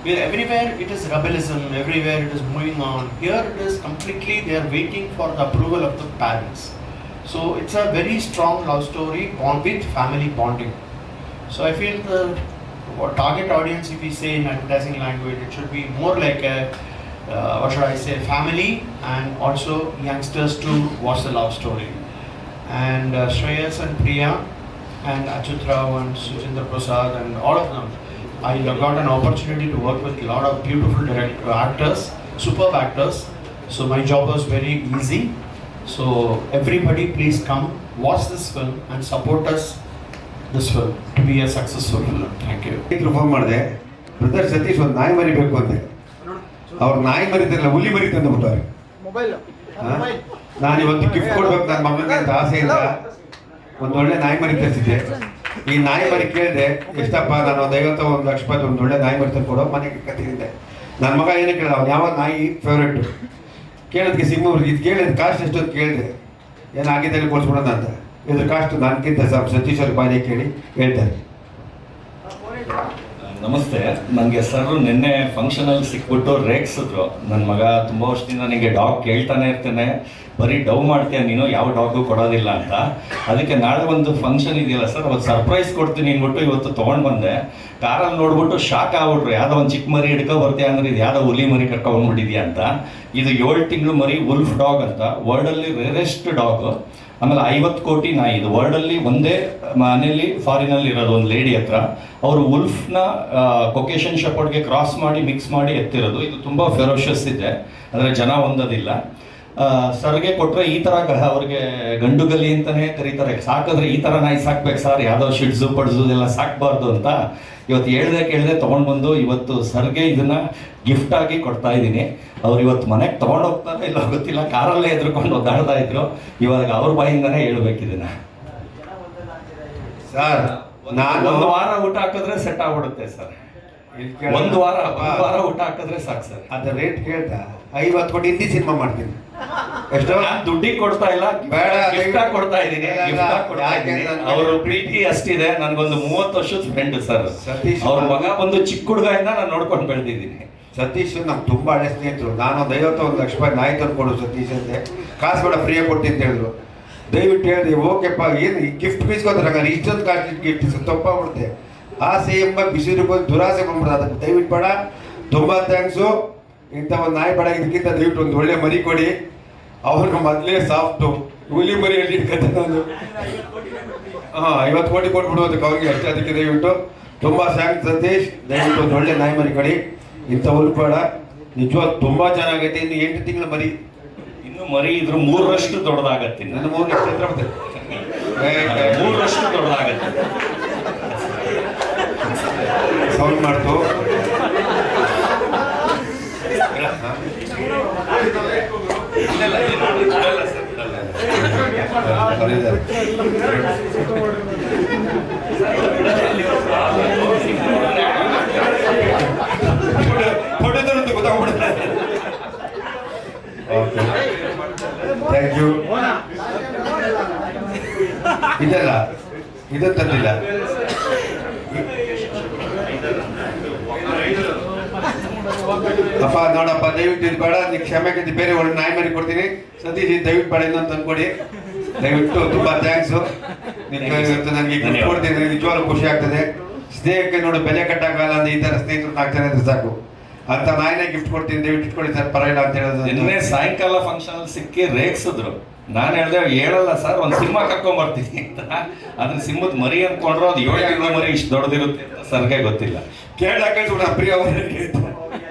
Where everywhere it is rebellism, everywhere it is moving on. Here it is completely they are waiting for the approval of the parents. So it's a very strong love story with family bonding. So I feel the target audience, if we say in advertising language, it should be more like a what should I say, family, and also youngsters to watch the love story. And Shreyas and Priya and Achyut Rao and Sujendra Prasad and all of them, I got an opportunity to work with a lot of beautiful actors, superb actors. So my job was very easy. So everybody please come, watch this film and support us this film to be a successful film. Thank you. Phone ಮಾಡಿದೆ, brother Satish ಒಂದು ನಾಯಿ ಮರಿ ಬೇಕು ಅಂದೆ. ಅವ್ರು ನಾಯಿ ಮರಿತಿರಲ್ಲ, ಹುಲಿ ಮರಿ ತಂದು ಬಿಟ್ಟವ್ರೆ. ನಾನು ಇವತ್ತು ಗಿಫ್ಟ್ ಕೊಡ್ಬೇಕು ನನ್ನ ಮಗನಿಗೆ ಅಂತ ಆಸೆಯಿಂದ ಒಂದು ಒಳ್ಳೆ ನಾಯಿ ಮರಿ ತರಿಸಿದ್ದೆ. ಈ ನಾಯಿ ಮರಿ ಕೇಳಿದೆ, ಎಷ್ಟಪ್ಪ? ನಾನು ಒಂದು 51 ಲಕ್ಷ ರೂಪಾಯಿ ಒಂದು ಒಳ್ಳೆ ನಾಯಿ ಮರಿ ತಂದು ಕೊಡೋ ಮನೆಗೆ ಕತ್ತಿದ್ದೆ. ನನ್ನ ಮಗ ಏನೇ ಕೇಳಿದ, ಅವ್ನು ಯಾವ ನಾಯಿ ಫೇವ್ರೇಟು ಕೇಳೋದಕ್ಕೆ ಸಿಂಹವ್ರಿಗೆ ಇದು ಕೇಳಿದ ಕಾಸ್ಟ್ ಎಷ್ಟು ಅಂತ ಕೇಳಿದೆ. ಏನಾಗಿದ್ದಲ್ಲಿ ಕೊಡ್ಸ್ಬಿಡೋಣ ಅಂತ. ಇದ್ರ ಕಾಸ್ಟ್ ನನಗಿಂತ ಸತೀಶ್ ಅವ್ರ ಬಾಯಿ ಕೇಳಿ ಹೇಳ್ತಾರೆ. ನಮಸ್ತೆ, ನನಗೆ ಸರ್ ನಿನ್ನೆ ಫಂಕ್ಷನಲ್ಲಿ ಸಿಕ್ಬಿಟ್ಟು ರೇಗ್ಸಿದ್ರು. ನನ್ನ ಮಗ ತುಂಬ ವರ್ಷದಿಂದ ನನಗೆ ಡಾಗ್ ಕೇಳ್ತಾನೆ ಇರ್ತೇನೆ, ಬರೀ ಡವ್ ಮಾಡ್ತೀಯ ನೀನು, ಯಾವ ಡಾಗು ಕೊಡೋದಿಲ್ಲ ಅಂತ. ಅದಕ್ಕೆ ನಾಳೆ ಒಂದು ಫಂಕ್ಷನ್ ಇದೆಯಲ್ಲ ಸರ್, ಅವತ್ತು ಸರ್ಪ್ರೈಸ್ ಕೊಡ್ತೀನಿ ಅಂದ್ಬಿಟ್ಟು ಇವತ್ತು ತೊಗೊಂಡು ಬಂದೆ. ಕಾರಲ್ಲಿ ನೋಡ್ಬಿಟ್ಟು ಶಾಕ್ ಆಗ್ಬಿಟ್ರು, ಯಾವುದೋ ಒಂದು ಚಿಕ್ಕ ಮರಿ ಹಿಡ್ಕೊ ಬರ್ತೀಯ ಅಂದರೆ ಇದು ಯಾವುದೋ ಹುಲಿ ಮರಿ ಕರ್ಕೊಂಡ್ಬಿಟ್ಟಿದ್ಯಾ ಅಂತ. ಇದು 7 ತಿಂಗಳು ಮರಿ, ವುಲ್ಫ್ ಡಾಗ್ ಅಂತ, ವರ್ಲ್ಡಲ್ಲಿ ರೇರೆಸ್ಟ್ ಡಾಗು. ಆಮೇಲೆ 50 ಕೋಟಿ ನಾಯಿ. ಇದು ವರ್ಲ್ಡಲ್ಲಿ ಒಂದೇ ಮನೆಯಲ್ಲಿ ಫಾರಿನಲ್ಲಿ ಇರೋದು ಒಂದು ಲೇಡಿ ಹತ್ರ. ಅವರು ವುಲ್ಫ್ನ ಕೊಕೇಶನ್ ಶೆಪರ್ಡ್ಗೆ ಕ್ರಾಸ್ ಮಾಡಿ ಮಿಕ್ಸ್ ಮಾಡಿ ಎತ್ತಿರೋದು. ಇದು ತುಂಬ ಫೆರೋಷಿಯಸ್ ಇದೆ, ಅಂದರೆ ಜನ ಹೊಂದೋದಿಲ್ಲ. ಸರ್ಗೆ ಕೊಟ್ಟರೆ ಈ ಥರ ಅವ್ರಿಗೆ ಗಂಡುಗಲಿ ಅಂತಲೇ ಕರೀತಾರೆ. ಸಾಕಿದ್ರೆ ಈ ಥರ ನಾಯಿ ಸಾಕ್ಬೇಕು ಸರ್, ಯಾವುದೋ ಶಿಡ್ಸು ಪಡ್ಸು ಎಲ್ಲ ಸಾಕಬಾರ್ದು ಅಂತ ಇವತ್ತು ಕೇಳಿದೆ ತೊಗೊಂಡು ಬಂದು ಇವತ್ತು ಸರ್ಗೆ ಇದನ್ನು ಗಿಫ್ಟಾಗಿ ಕೊಡ್ತಾ ಇದ್ದೀನಿ. ಅವ್ರು ಇವತ್ತು ಮನೆಗೆ ತೊಗೊಂಡೋಗ್ತಾರೆ ಇಲ್ಲ ಗೊತ್ತಿಲ್ಲ, ಕಾರಲ್ಲೇ ಎದ್ರುಕೊಂಡು ಒದ್ದಾಡ್ತಾ ಇದ್ರು. ಇವಾಗ ಅವ್ರ ಬಾಯಿಂದನೇ ಹೇಳ್ಬೇಕಿದನ್ನ. ಸರ್ ನಾನು ಒಂದು ವಾರ ಊಟ ಹಾಕಿದ್ರೆ ಸೆಟ್ ಆಗ್ಬಿಡುತ್ತೆ ಸರ್. ಒಂದು ವಾರ ಊಟ ಹಾಕಿದ್ರೆ ಸಾಕು ಸರ್. ಅದ ರೇಟ್ ಕೇಳ್ತಾ 50 ಕೋಟಿ ಹಿಂದಿ ಸಿನಿಮಾ ಮಾಡ್ತೀನಿ. ಎಷ್ಟೋ ನಾನು ದುಡ್ಡಿಗೆ ಕೊಡ್ತಾ ಇಲ್ಲ, ಬೇಡ, ಗಿಫ್ಟಾಗಿ ಕೊಡ್ತಾ ಇದ್ದೀನಿ. ಅವರು ಪ್ರೀತಿ ಅಷ್ಟಿದೆ. ನನಗೊಂದು 30 ವರ್ಷದ ಫ್ರೆಂಡ್ ಸರ್ ಸತೀಶ್. ಅವ್ರ ಮಗ ಬಂದು ಚಿಕ್ಕ ಹುಡುಗದಿಂದ ನಾನು ನೋಡ್ಕೊಂಡು ಬೆಳೆದಿದ್ದೀನಿ. ಸತೀಶ್ ನಮ್ಗೆ ತುಂಬ ಹಳೆ ಸ್ನೇಹಿತರು. ನಾನೊಂದು 51 ಲಕ್ಷ ರೂಪಾಯಿ ನಾಯಿ ತಂದು ಕೊಡು ಸತೀಶ್ ಅಂತೆ. ಕಾಸು ಬೇಡ, ಫ್ರೀಯಾಗಿ ಕೊಡ್ತೀನಿ ಅಂತ ಹೇಳಿದ್ರು. ದಯವಿಟ್ಟು ಹೇಳಿದೆ, ಓಕೆಪ್ಪ ಏನು ಈ ಗಿಫ್ಟ್ ಬೀಸ್ಕೋತಾರೆ, ಇಷ್ಟೊಂದು ಕಾಸ್ಟ್ ಗಿಫ್ಟ್ ತಪ್ಪಾಗ್ಬಿಡುತ್ತೆ. ಆಸೆ ಎಂಬ ಬಿಸಿರುಗೊಂಡು ದುರಾಸೆ ಬಂದ್ಬಿಡ. ಅದಕ್ಕೆ ದಯವಿಟ್ಟು ಬೇಡ, ತುಂಬ ಥ್ಯಾಂಕ್ಸು. ಇಂಥ ಒಂದು ನಾಯಿ ಬೇಡ, ಇದಕ್ಕಿಂತ ದಯವಿಟ್ಟು ಒಂದು ಒಳ್ಳೆ ಮರಿ ಕೊಡಿ. ಅವ್ರಿಗೆ ಮೊದಲೇ ಸಾಫ್ಟು ಹುಲಿ ಮರಿ ಹೇಳಿಡ್ಕತ್ತೆ ನಾನು. 50 ಕೋಟಿ ಕೊಟ್ಬಿಡ್ಬೋದಕ್ಕೆ ಅವ್ರಿಗೆ ಅಷ್ಟೇ. ಅದಕ್ಕೆ ದಯವಿಟ್ಟು ತುಂಬ ಥ್ಯಾಂಕ್ಸ್ ಸತೀಶ್. ದಯವಿಟ್ಟು ಒಂದು ಒಳ್ಳೆ ನಾಯಿ ಮರಿ ಕೊಡಿ. ಇಂಥ ಹುಲ್ ಬೇಡ, ನಿಜವಾಗ್ ತುಂಬ ಚೆನ್ನಾಗೈತೆ. ಇನ್ನು 8 ತಿಂಗಳ ಮರಿ, ಇನ್ನು ಮರಿ ಇದ್ರ 3ರಷ್ಟು ದೊಡ್ಡದಾಗತ್ತೆ. ನನ್ನ 3 ಲಕ್ಷ ಹತ್ರ ಬರ್ತದೆ. 3ರಷ್ಟು ದೊಡ್ಡದಾಗತ್ತೆ. ಸೌಂಡ್ ಮಾಡ್ತು. ಹೊಡೆದಂತ ಗೊತ್ತಾಗ್ಬಿಡುತ್ತೆ. Okay, thank you. ಇದಲ್ಲ, ಇದು ತಂದಿಲ್ಲ. ಅಪ್ಪ ನೋಡಪ್ಪ, ದಯವಿಟ್ಟು ಇದು ಬೇಡ, ನೀವು ಕ್ಷಮೆ ಕೇಳಿ ಬೇರೆ ಒಳ್ಳೆ ನಾಯಿ ಮರಿ ಕೊಡ್ತೀನಿ. ಸತೀಶ್ ದಯವಿಟ್ಟು ಬೇಡ, ಇನ್ನೊಂದು ತಂದ್ಕೊಡಿ ದಯವಿಟ್ಟು. ತುಂಬ ಥ್ಯಾಂಕ್ಸು. ನನಗೆ ಗಿಫ್ಟ್ ಕೊಡ್ತೀನಿ, ನಿಜವಾಗ್ಲೂ ಖುಷಿ ಆಗ್ತದೆ. ಸ್ನೇಹಕ್ಕೆ ನೋಡು ಬೆಲೆ ಕಟ್ಟಕ್ಕಾಗಲ್ಲ ಅಂದ್ರೆ ಈ ಥರ ಸ್ನೇಹಿತರು 4 ಜನ ಇದ್ರೆ ಸಾಕು. ಅಂತ ನಾಯಿನೇ ಗಿಫ್ಟ್ ಕೊಡ್ತೀನಿ, ದಯವಿಟ್ಟು ಇಟ್ಕೊಳ್ಳಿ ಸರ್, ಪರವಾಗಿಲ್ಲ ಅಂತ ಹೇಳೋದು. ನಿನ್ನೆ ಸಾಯಂಕಾಲ ಫಂಕ್ಷನ್ ಸಿಕ್ಕಿ ರೇಗ್ಸಿದ್ರು. ನಾನು ಹೇಳಿದೆ, ಹೇಳಲ್ಲ ಸರ್, ಒಂದು ಸಿಂಹ ಕರ್ಕೊಂಡ್ಬರ್ತೀನಿ ಅಂತ. ಅದ್ರ ಸಿಂಹದ ಮರಿ ಅಂದ್ಕೊಂಡ್ರು, ಅದು 7 ತಿಂಗಳ ಮರಿ ಇಷ್ಟು ದೊಡ್ಡದಿರುತ್ತೆ ಅಂತ ಸರ್ಗೆ ಗೊತ್ತಿಲ್ಲ. ಕೇಳಕ್ಕೆ ಪ್ರಿಯ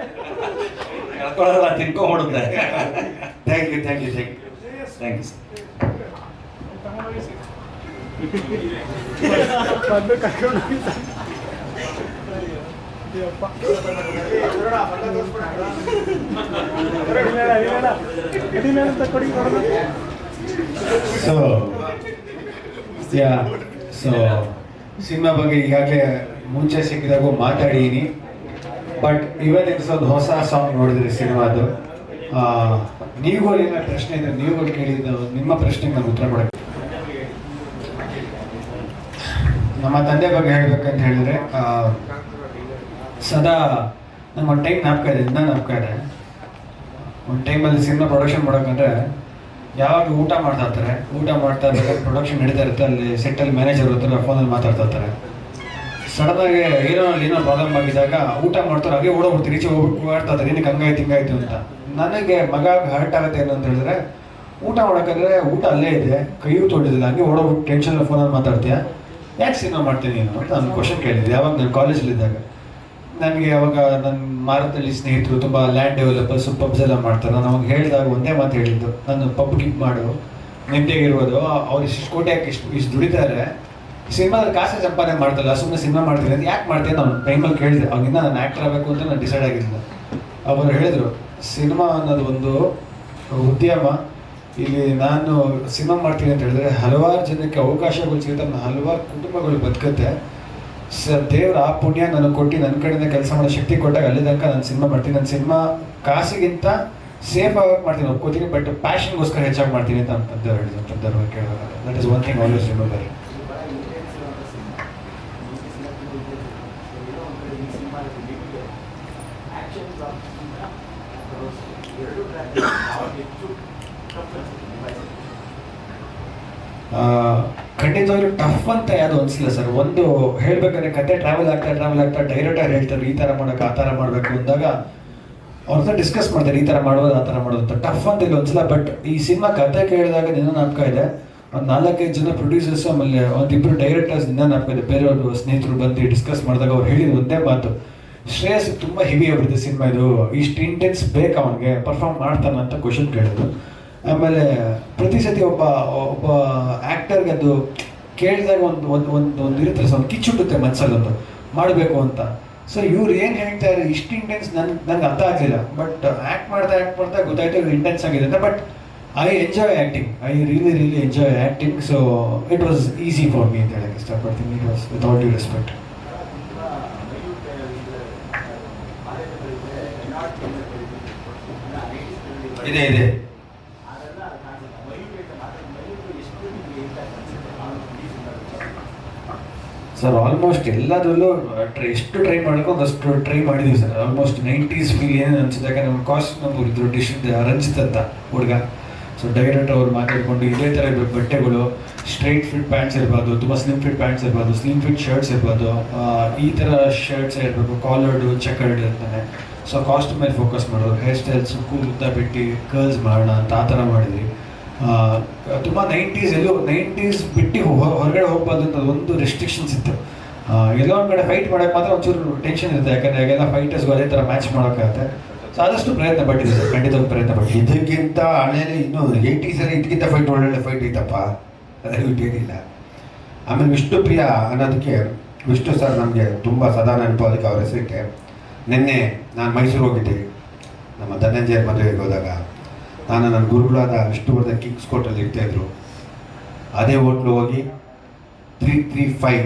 ಹೇಳ್ಕೊಳ್ಳಲ್ಲ, ತಿನ್ಕೊಂಡ್ಬಿಡುತ್ತೆ. Thank you, thank you, thank you, thank you sir. So cinema ಬಗ್ಗೆ ಈಗಾಗಲೇ ಮುಂಚೆ ಸಿಕ್ಕಿದಾಗೂ ಮಾತಾಡಿದ್ದೀನಿ. ಬಟ್ ಇವತ್ತಿನ ಒಂದು ಹೊಸ ಸಾಂಗ್ ನೋಡಿದ್ರಿ ಸಿನಿಮಾದು. ನೀವುಗಳು ಏನೋ ಪ್ರಶ್ನೆ ಇದ್ರೆ ನೀವುಗಳು ಕೇಳಿದ್ದು, ನಿಮ್ಮ ಪ್ರಶ್ನೆಗೆ ನಾನು ಉತ್ತರ ಕೊಡಬೇಕು. ನಮ್ಮ ತಂದೆ ಬಗ್ಗೆ ಹೇಳ್ಬೇಕಂತ ಹೇಳಿದ್ರೆ, ಸದಾ ನಂಗೆ ಒಂದು ಟೈಮ್ ಜ್ಞಾಪಕ ಇದೆ, ಇನ್ನೂ ಜ್ಞಾಪಕ ಇದೆ. ಒಂದು ಟೈಮಲ್ಲಿ ಸಿನಿಮಾ ಪ್ರೊಡಕ್ಷನ್ ಮಾಡೋಕ್ಕಂದ್ರೆ ಯಾವಾಗ ಊಟ ಮಾಡ್ತಾ ಇರ್ತಾರೆ, ಊಟ ಮಾಡ್ತಾ ಇರ್ಬೇಕಾದ್ರೆ ಪ್ರೊಡಕ್ಷನ್ ನಡೀತಾ ಇರುತ್ತೆ. ಅಲ್ಲಿ ಸೆಟ್ಟಲ್ಲಿ ಮ್ಯಾನೇಜರ್ ಹತ್ರ ಫೋನಲ್ಲಿ ಮಾತಾಡ್ತಾ ಇರ್ತಾರೆ. ಸಡನ್ನಾಗಿ ಏನೋ ಪ್ರಾಬ್ಲಮ್ ಆಗಿದ್ದಾಗ ಊಟ ಮಾಡ್ತಾರೆ, ಹಾಗೆ ಓಡೋಗ್ಬಿಡ್ತೀರಿ, ಈಚೆ ಹೋಗ್ಬಿಟ್ಟು ಆಡ್ತಾ ಇರ್ತಾರೆ, ಏನಕ್ಕೆ ಹಂಗಾಯ್ತು ಅಂತ. ನನಗೆ ಮಗ ಹರ್ಟ್ ಆಗುತ್ತೆ ಏನು ಅಂತ ಹೇಳಿದ್ರೆ, ಊಟ ಮಾಡೋಕ್ಕಾದ್ರೆ ಊಟ ಅಲ್ಲೇ ಇದೆ, ಕೈಯೂ ತೊಳೆದಿಲ್ಲ, ಹಂಗೆ ಓಡೋಗ್ಬಿಟ್ಟು ಟೆನ್ಷನ್ ಫೋನಲ್ಲಿ ಮಾತಾಡ್ತೀಯ, ಯಾಕೆ ಸಿನಿಮಾ ಮಾಡ್ತೀನಿ ನೀನು ಅಂತ ನಾನು ಕ್ವಶನ್ ಕೇಳಿದ್ದೆ ಯಾವಾಗ ನಾನು ಕಾಲೇಜಲ್ಲಿದ್ದಾಗ. ನನಗೆ ಅವಾಗ ನನ್ನ ಮಾರುತಳ್ಳಿ ಸ್ನೇಹಿತರು ತುಂಬ ಲ್ಯಾಂಡ್ ಡೆವಲಪರ್ಸ್ ಪಬ್ಸ್ ಎಲ್ಲ ಮಾಡ್ತಾರೆ. ನಾನು ಅವಾಗ ಹೇಳಿದಾಗ ಒಂದೇ ಮಾತು ಹೇಳಿದ್ದು, ನಾನು ಪಬ್ ಗಿಪ್ ಮಾಡು ನೆಮ್ಮದಿಯಾಗಿರ್ಬೋದು, ಅವ್ರು ಇಷ್ಟು ಕೋಟಿ ಯಾಕೆ ಇಷ್ಟು ದುಡಿತಾರೆ, ಸಿನಿಮಾದಲ್ಲಿ ಕಾಸು ಸಂಪಾದನೆ ಮಾಡ್ತಲ್ಲ, ಸುಮ್ಮನೆ ಸಿನಿಮಾ ಮಾಡ್ತೀನಿ ಅಂತ ಯಾಕೆ ಮಾಡ್ತೀನಿ ನಾನು ಟೈಮಲ್ಲಿ ಕೇಳಿದೆ. ಅವಾಗಿಂದ ನಾನು ಆ್ಯಕ್ಟರ್ ಆಗಬೇಕು ಅಂತ ನಾನು ಡಿಸೈಡ್ ಆಗಿದ್ದಿಲ್ಲ. ಅವರು ಹೇಳಿದರು, ಸಿನಿಮಾ ಅನ್ನೋದು ಒಂದು ಉದ್ಯಮ, ಇಲ್ಲಿ ನಾನು ಸಿನಿಮಾ ಮಾಡ್ತೀನಿ ಅಂತ ಹೇಳಿದ್ರೆ ಹಲವಾರು ಜನಕ್ಕೆ ಅವಕಾಶಗಳು ಸಿಗುತ್ತೆ, ಹಲವಾರು ಕುಟುಂಬಗಳು ಬದುಕುತ್ತೆ. ದೇವ್ರ ಆ ಪುಣ್ಯ ನನಗೆ ಕೊಟ್ಟು ನನ್ನ ಕಡೆಯಿಂದ ಕೆಲಸ ಮಾಡೋ ಶಕ್ತಿ ಕೊಟ್ಟಾಗ ಅಲ್ಲಿ ತನಕ ನಾನು ಸಿನಿಮಾ ಮಾಡ್ತೀನಿ. ನನ್ನ ಸಿನಿಮಾ ಕಾಸಿಗಿಂತ ಸೇಫ್ ಆಗಿ ಮಾಡ್ತೀನಿ ಒಪ್ಕೋತೀನಿ, ಬಟ್ ಪ್ಯಾಷನ್ಗೋಸ್ಕರ ಹೆಚ್ಚಾಗಿ ಮಾಡ್ತೀನಿ ಅಂತ ನನ್ನ ಪದ್ಧತಿ ಹೇಳಿದ್ರು ಕೇಳಿದಾಗ. That is one thing always remember. ಖಂಡಿತವಾಗ್ಲೂ ಟಫ್ ಅಂತ ಯಾವುದು ಅನಿಸಿಲ್ಲ ಸರ್. ಒಂದು ಹೇಳ್ಬೇಕಾದ್ರೆ ಕತೆ ಟ್ರಾವೆಲ್ ಆಗ್ತಾ ಡೈರೆಕ್ಟಾಗಿ ಹೇಳ್ತಾರೆ ಈ ಥರ ಮಾಡೋಕೆ ಆ ಥರ ಮಾಡಬೇಕು ಅಂದಾಗ ಅವ್ರ ಹತ್ರ ಡಿಸ್ಕಸ್ ಮಾಡ್ತಾರೆ, ಈ ಥರ ಮಾಡೋದು ಆ ಥರ ಮಾಡೋದು ಅಂತ. ಟಫ್ ಅಂತ ಇಲ್ಲಿ ಅನಿಸಿಲ್ಲ. ಬಟ್ ಈ ಸಿನಿಮಾ ಕತೆ ಕೇಳಿದಾಗ ನಿನ್ನ ನಾಟಕ ಇದೆ, ಒಂದು 4-5 ಜನ ಪ್ರೊಡ್ಯೂಸರ್ಸ್ ಆಮೇಲೆ ಒಂದಿಬ್ಬರು ಡೈರೆಕ್ಟರ್ಸ್ ನಿನ್ನ ನಾಟಕ ಇದೆ, ಬೇರೆಯವರು ಸ್ನೇಹಿತರು ಬಂದು ಡಿಸ್ಕಸ್ ಮಾಡಿದಾಗ ಅವ್ರು ಹೇಳಿದ ಒಂದೇ ಮಾತು, ಶ್ರೇಯಸ್ ತುಂಬ ಹೆವಿ ಆಗ್ಬಿಡುತ್ತೆ ಸಿನಿಮಾ, ಇದು ಇಷ್ಟು ಇಂಟೆನ್ಸ್ ಬೇಕು ಅವನಿಗೆ, ಪರ್ಫಾರ್ಮ್ ಮಾಡ್ತಾನೆ ಅಂತ ಕ್ವಶನ್ ಕೇಳಿದ್ರು. ಆಮೇಲೆ ಪ್ರತಿ ಸತಿ ಒಬ್ಬ ಆ್ಯಕ್ಟರ್ಗೆ ಅದು ಕೇಳಿದಾಗ ಒಂದು ಇರುತ್ತೆ, ಒಂದು ಕಿಚ್ಚುಟ್ಟುತ್ತೆ ಮನಸ್ಸಲ್ಲೊಂದು ಮಾಡಬೇಕು ಅಂತ. ಸೊ ಇವ್ರು ಏನು ಹೇಳ್ತಾರೆ ಇಷ್ಟು ಇಂಟೆನ್ಸ್ ನಂಗೆ ಅರ್ಥ ಆಗಲಿಲ್ಲ. ಬಟ್ ಆ್ಯಕ್ಟ್ ಮಾಡ್ತಾ ಗೊತ್ತಾಯ್ತು ಇಂಟೆನ್ಸ್ ಆಗಿದೆ ಅಂತ. But I enjoy acting, I really enjoy acting. So it was easy for me ಅಂತ ಹೇಳಕ್ಕೆ ಇಷ್ಟಪಡ್ತೀನಿ. It was with all due respect. ಇದೆ ಸರ್ ಆಲ್ಮೋಸ್ಟ್ ಎಲ್ಲದರಲ್ಲೂ ಎಷ್ಟು ಟ್ರೈ ಮಾಡಬೇಕು ಒಂದಷ್ಟು ಟ್ರೈ ಮಾಡಿದ್ದೀವಿ ಸರ್. ಆಲ್ಮೋಸ್ಟ್ 90s ಫೀಲ್ ಏನು ಅನ್ಸುತ್ತೆ, ಯಾಕಂದರೆ ನಮ್ಮ ಕಾಸ್ಟ್ ನಮ್ಗೆ ಇದ್ರು ರಂಜಿತ್ ಅಂತ ಹುಡುಗ. ಸೊ ಡೈರೆಕ್ಟ್ ಅವ್ರು ಮಾತಾಡಿಕೊಂಡು ಇದೇ ಥರ ಬಟ್ಟೆಗಳು, ಸ್ಟ್ರೈಟ್ ಫಿಟ್ ಪ್ಯಾಂಟ್ಸ್ ಇರ್ಬೋದು, ತುಂಬ ಸ್ಲಿಮ್ ಫಿಟ್ ಪ್ಯಾಂಟ್ಸ್ ಇರ್ಬೋದು, ಸ್ಲಿಮ್ ಫಿಟ್ ಶರ್ಟ್ಸ್ ಇರ್ಬೋದು, ಈ ಥರ ಶರ್ಟ್ಸ್ ಇರಬೇಕು, ಕಾಲರ್ಡು ಚೆಕರ್ಡ್ ಇರ್ತಾನೆ. ಸೊ ಕಾಸ್ಟ್ ಮೇಲೆ ಫೋಕಸ್ ಮಾಡೋದು, ಹೇರ್ ಸ್ಟೈಲ್ಸ್ ಕೂಲ್ ಉದ್ದ ಬಿಟ್ಟು ಕರ್ಲ್ಸ್ ಮಾಡೋಣ ಅಂತ ಆ ಥರ ಮಾಡಿದ್ವಿ. ತುಂಬ 90s ಬಿಟ್ಟು ಹೊರಗಡೆ ಹೋಗ್ಬಾರ್ದು ಅಂತ ಒಂದು ರೆಸ್ಟ್ರಿಕ್ಷನ್ಸ್ ಇತ್ತು. ಎಲ್ಲೋ ಒಂದು ಕಡೆ ಫೈಟ್ ಮಾಡೋಕ್ಕೆ ಮಾತ್ರ ಒಂಚೂರು ಟೆನ್ಷನ್ ಇರುತ್ತೆ, ಯಾಕಂದರೆ ಈಗೆಲ್ಲ ಫೈಟರ್ಸ್ಗೂ ಅದೇ ಥರ ಮ್ಯಾಚ್ ಮಾಡೋಕ್ಕಾಗುತ್ತೆ. ಸೊ ಆದಷ್ಟು ಪ್ರಯತ್ನ ಪಟ್ಟಿದೆ ಸರ್, ಖಂಡಿತವಾಗಿ ಪ್ರಯತ್ನ ಪಟ್ಟಿದ್ದೆ. ಇದಕ್ಕಿಂತ ಹಳೇಲಿ ಇನ್ನೂ 80s ಇದಕ್ಕಿಂತ ಒಳ್ಳೊಳ್ಳೆ ಫೈಟ್ ಐತಪ್ಪ, ಅದರಲ್ಲಿ ಏನಿಲ್ಲ. ಆಮೇಲೆ ವಿಷ್ಣುಪ್ರಿಯ ಅನ್ನೋದಕ್ಕೆ ವಿಷ್ಣು ಸರ್ ನಮಗೆ ತುಂಬ ಸದಾ ನೆನಪು, ಅದಕ್ಕೆ ಅವ್ರ ಹೆಸರಿಟ್ಟೆ. ನಿನ್ನೆ ನಾನು ಮೈಸೂರು ಹೋಗಿದ್ದೆ, ನಮ್ಮ ಧನಂಜಯ ಮದುವೆಗೆ ಹೋದಾಗ ನಾನು ನನ್ನ ಗುರುಗಳಾದ ವಿಷ್ಣುವರ್ಧನ್ ಕಿಂಗ್ಸ್ ಕೋರ್ಟಲ್ಲಿ ಇರ್ತಾಯಿದ್ರು. ಅದೇ ಹೋಟ್ಲು ಹೋಗಿ 335,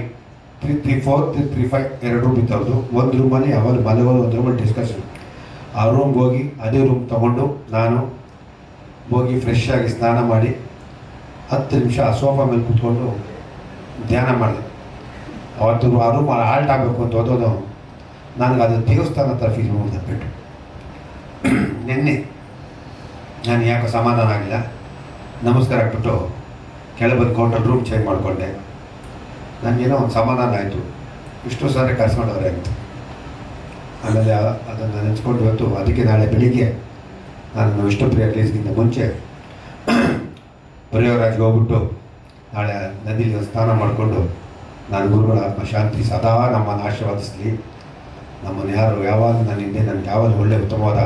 334, 335 2 ರೂಮ್ ಇತ್ತವ್ರದ್ದು. ಒಂದು ರೂಮಲ್ಲಿ ಯಾವಾಗ ಮಲಗೋದು, ಒಂದು ರೂಮಲ್ಲಿ ಡಿಸ್ಕಷನ್. ಆ ರೂಮ್ಗೆ ಹೋಗಿ ಅದೇ ರೂಮ್ ತೊಗೊಂಡು ನಾನು ಹೋಗಿ ಫ್ರೆಶ್ ಆಗಿ ಸ್ನಾನ ಮಾಡಿ 10 ನಿಮಿಷ ಆ ಸೋಫಾ ಮೇಲೆ ಕೂತ್ಕೊಂಡು ಧ್ಯಾನ ಮಾಡಿದೆ. ಅವತ್ತು ಆ ರೂಮ್ ಆಲ್ಟ್ ಆಗಬೇಕು ಅಂತ ಓದೋದು ನನಗೆ ಅದು ದೇವಸ್ಥಾನ ಥರ ಫೀಲ್ ಮಾಡಿದೆ ಬಿಟ್ಟು. ನಿನ್ನೆ ನಾನು ಯಾಕೋ ಸಮಾಧಾನ ಆಗಿಲ್ಲ, ನಮಸ್ಕಾರ ಹಾಕ್ಬಿಟ್ಟು ಕೆಳಗೆ ಬಂದು ಕೌಂಟರ್ ರೂಮ್ ಚೇಂಜ್ ಮಾಡಿಕೊಂಡೆ. ನನಗೇನೋ ಒಂದು ಸಮಾಧಾನ ಆಯಿತು, ಇಷ್ಟು ಸಾರಿ ಕರ್ಸ್ಕೊಂಡವ್ರೆ ಅಂತ. ಆಮೇಲೆ ಅದನ್ನು ನೆನೆಸ್ಕೊಂಡು ಇವತ್ತು ಅದಕ್ಕೆ ನಾಳೆ ಬೆಳಿಗ್ಗೆ ನಾನು ವಿಷ್ಣುಪ್ರಿಯ ರಿಲೀಸ್ಗಿಂತ ಮುಂಚೆ ಪರಿವಾರಾಗಿ ಹೋಗ್ಬಿಟ್ಟು ನಾಳೆ ನದಿಲಿ ಸ್ನಾನ ಮಾಡಿಕೊಂಡು ನಾನು ಗುರುಗಳ ಆತ್ಮಶಾಂತಿ ಸದಾ ನಮ್ಮನ್ನು ಆಶೀರ್ವಾದಿಸಲಿ. ನಮ್ಮನ್ನು ಯಾರು ಯಾವಾಗ ನನ್ನ ಹಿಂದೆ ನನಗೆ ಯಾವಾಗ ಒಳ್ಳೆ ಉತ್ತಮವಾದ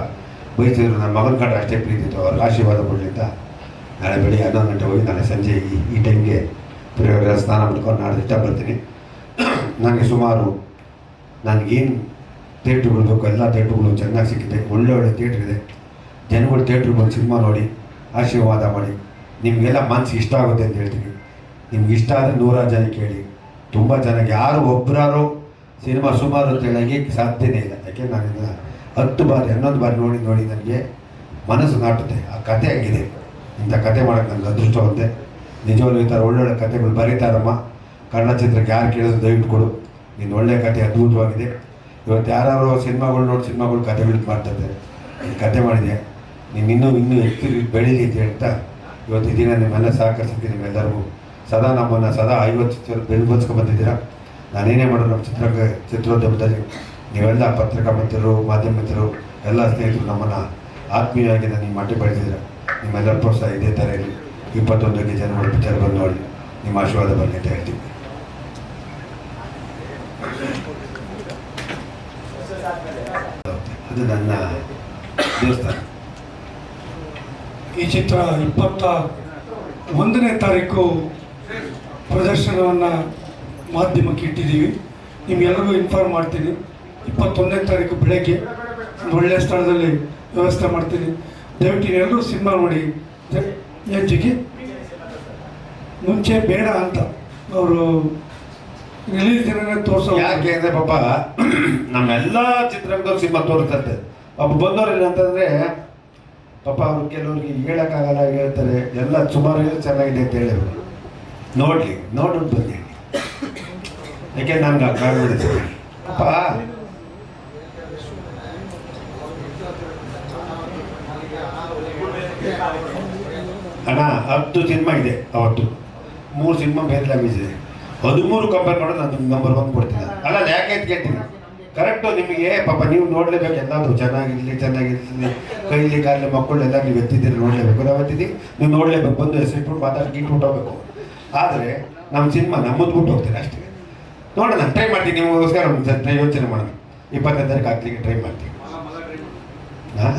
ಬಯಸಿದ್ರು, ನನ್ನ ಮಗನ ಕಡೆ ಅಷ್ಟೇ ಪ್ರೀತಿತ್ತು, ಅವ್ರಿಗೆ ಆಶೀರ್ವಾದ ಕೊಡಲಿಂದ ನಾಳೆ ಬೆಳಿಗ್ಗೆ 11 ಗಂಟೆ ಹೋಗಿ ನಾಳೆ ಸಂಜೆ ಈ ಟೈಮ್ಗೆ ಪರಿವಾರ ಸ್ನಾನ ಮಾಡ್ಕೊಂಡು ನಾಳೆ ಇಷ್ಟ ಬರ್ತೀನಿ. ನನಗೆ ಸುಮಾರು ನನಗೇನು ಥಿಯೇಟ್ರುಗಳು ಬೇಕು ಎಲ್ಲ ಥಿಯೇಟ್ರುಗಳು ಚೆನ್ನಾಗಿ ಸಿಕ್ಕಿದೆ, ಒಳ್ಳೆ ಥಿಯೇಟ್ರ್ ಇದೆ. ಜನಗಳು ಥಿಯೇಟ್ರಿಗೆ ಬಂದು ಸಿನಿಮಾ ನೋಡಿ ಆಶೀರ್ವಾದ ಮಾಡಿ. ನಿಮಗೆಲ್ಲ ಮನಸ್ಸಿಗೆ ಇಷ್ಟ ಆಗುತ್ತೆ ಅಂತ ಹೇಳ್ತೀನಿ. ನಿಮ್ಗೆ ಇಷ್ಟ ಆದರೆ 100 ಜನ ಕೇಳಿ, ತುಂಬ ಜನಕ್ಕೆ ಯಾರು ಒಬ್ಬರಾರು ಸಿನಿಮಾ ಸುಮಾರು ಅಂತ ಹೇಳೋಕ್ಕೆ ಸಾಧ್ಯನೇ ಇಲ್ಲ. ಯಾಕೆ ನಾನು 10 ಬಾರಿ 11 ಬಾರಿ ನೋಡಿ ನನಗೆ ಮನಸ್ಸು ನಾಟುತ್ತೆ. ಆ ಕತೆ ಆಗಿದೆ, ಇಂಥ ಕತೆ ಮಾಡೋಕ್ಕೆ ನನಗೆ ಅದೃಷ್ಟವಂತೆ. ನಿಜವಾಗ್ಲೂ ಈ ಥರ ಒಳ್ಳೊಳ್ಳೆ ಕತೆಗಳು ಬರೀತಾರಮ್ಮ. ಕನ್ನಡ ಚಿತ್ರಕ್ಕೆ ಯಾರು ಕೇಳಿದ್ರು ದಯವಿಟ್ಟು ಕೊಡು, ನೀನು ಒಳ್ಳೆಯ ಕತೆ ಅದ್ಭುತವಾಗಿದೆ. ಇವತ್ತು ಯಾರು ಸಿನಿಮಾಗಳು ಕತೆಗಳು ಮಾಡ್ತಾರೆ, ನೀನು ಕತೆ ಮಾಡಿದೆ, ನೀನು ಇನ್ನೂ ಹೆಚ್ಚು ಬೆಳೀಲಿ ಅಂತ ಹೇಳ್ತಾ ಇವತ್ತು ಈ ದಿನ ನಿಮ್ಮೆಲ್ಲ ಸಹಕರಿಸಿದ್ದೀನಿ. ನಿಮ್ಮೆಲ್ಲರಿಗೂ ಸದಾ ನಮ್ಮನ್ನು 50 ಚಿತ್ರ ಬೆಳೆಸ್ಕೊಂಡು ಬಂದಿದ್ದೀರಾ. ನಾನೇನೇ ಮಾಡೋದು ನಮ್ಮ ಚಿತ್ರೋದ್ಯಮದಲ್ಲಿ ನೀವೆಲ್ಲ ಪತ್ರಿಕಾ ಮಿತ್ರರು, ಮಾಧ್ಯಮ ಮಿತ್ರರು, ಎಲ್ಲ ಸ್ನೇಹಿತರು ನಮ್ಮನ್ನು ಆತ್ಮೀಯವಾಗಿ ನೀವು ಮಟ್ಟಿ ಬೆಳೆಸಿದ್ರೆ ನಿಮ್ಮೆಲ್ಲರ ಪ್ರೋತ್ಸಾಹ ಇದೇ ಥರ ಇರಲಿ. 21ಕ್ಕೆ ಜನಗಳು ಪಿಕ್ಚರ್ ಬಂದು ನೋಡಿ ನಿಮ್ಮ ಆಶೀರ್ವಾದ ಬರಲಿ ಅಂತ ಹೇಳ್ತೀವಿ. ಅದು ನನ್ನ ದೇವಸ್ಥಾನ. ಈ ಚಿತ್ರ 21ನೇ ತಾರೀಕು ಪ್ರದರ್ಶನವನ್ನು ಮಾಧ್ಯಮಕ್ಕೆ ಇಟ್ಟಿದ್ದೀವಿ. ನಿಮಗೆಲ್ಲರಿಗೂ ಇನ್ಫಾರ್ಮ್ ಮಾಡ್ತೀನಿ. 21ನೇ ತಾರೀಕು ಬೆಳಗ್ಗೆ ಒಂದು ಒಳ್ಳೆಯ ಸ್ಥಳದಲ್ಲಿ ವ್ಯವಸ್ಥೆ ಮಾಡ್ತೀನಿ. ದಯವಿಟ್ಟು ಎಲ್ಲರೂ ಸಿನಿಮಾ ನೋಡಿ. ಹೆಜ್ಜೆಗೆ ಮುಂಚೆ ಬೇಡ ಅಂತ ಅವರು ರಿಲೀಸ್ ದಿನನೇ ತೋರಿಸೋ. ಯಾಕೆ ಅಂದರೆ ಪಾಪ ನಮ್ಮೆಲ್ಲ ಚಿತ್ರರಂಗದವ್ರು ಸಿನಿಮಾ ತೋರಿಸ್ತಂತೆ. ಪಾಪ ಬಂದವ್ರು ಏನಂತಂದರೆ ಪಾಪ ಅವ್ರು ಕೆಲವ್ರಿಗೆ ಹೇಳೋಕ್ಕಾಗಲ್ಲ, ಹೇಳ್ತಾರೆ ಎಲ್ಲ ಸುಮಾರು ಚೆನ್ನಾಗಿದೆ ಅಂತ ಹೇಳಿದ್ರು. ನೋಡ್ಬಿಟ್ಟು ಬನ್ನಿ. ಯಾಕೆ ನನ್ಗೆ ಕಾಡ್ಬಿಡಿದೆ ಪಾಪ. ಅಣ್ಣ 10 ಸಿನಿಮಾ ಇದೆ, ಅವತ್ತು 3 ಸಿನಿಮಾ ಬೇರೆ ಲ್ಯಾಂಗ್ವೇಜ್ ಇದೆ. 13 ಕಂಪೇರ್ ಮಾಡೋದು ನಾನು ನಂಬರ್ 1 ಕೊಡ್ತೀನಿ. ಅಲ್ಲ ಯಾಕೆ ಅಂತ ಕೇಳ್ತೀನಿ. ಕರೆಕ್ಟು ನಿಮಗೆ ಪಾಪ ನೀವು ನೋಡಲೇಬೇಕು. ಎಲ್ಲಾದರೂ ಚೆನ್ನಾಗಿರಲಿ ಕೈಲಿ ಕಾಲಿ ಮಕ್ಕಳೆಲ್ಲ ನೀವು ಎತ್ತಿದ್ದೀರಿ, ನೋಡಲೇಬೇಕು. ನಾವು ಎತ್ತಿದ್ದೀವಿ, ನೀವು ನೋಡಲೇಬೇಕು. ಬಂದು ಹೆಸರಿಟ್ಬಿಟ್ಟು ಮಾತಾಡಿ ಗೀಟ್ಬಿಟ್ಟು ಹೋಗ್ಬೇಕು. ಆದರೆ ನಮ್ಮ ಸಿನಿಮಾ ನಮ್ಮದು ಬಿಟ್ಟು ಹೋಗ್ತೀರಿ ಅಷ್ಟೇ. ನೋಡೋಣ, ಟ್ರೈ ಮಾಡ್ತೀನಿ. ನಿಮಗೋಸ್ಕರ ಒಂದು ಯೋಚನೆ ಮಾಡೋಣ. 25ನೇ ತಾರೀಕು ಹಾಕ್ಲಿಕ್ಕೆ ಟ್ರೈ ಮಾಡ್ತೀನಿ. ಹಾಂ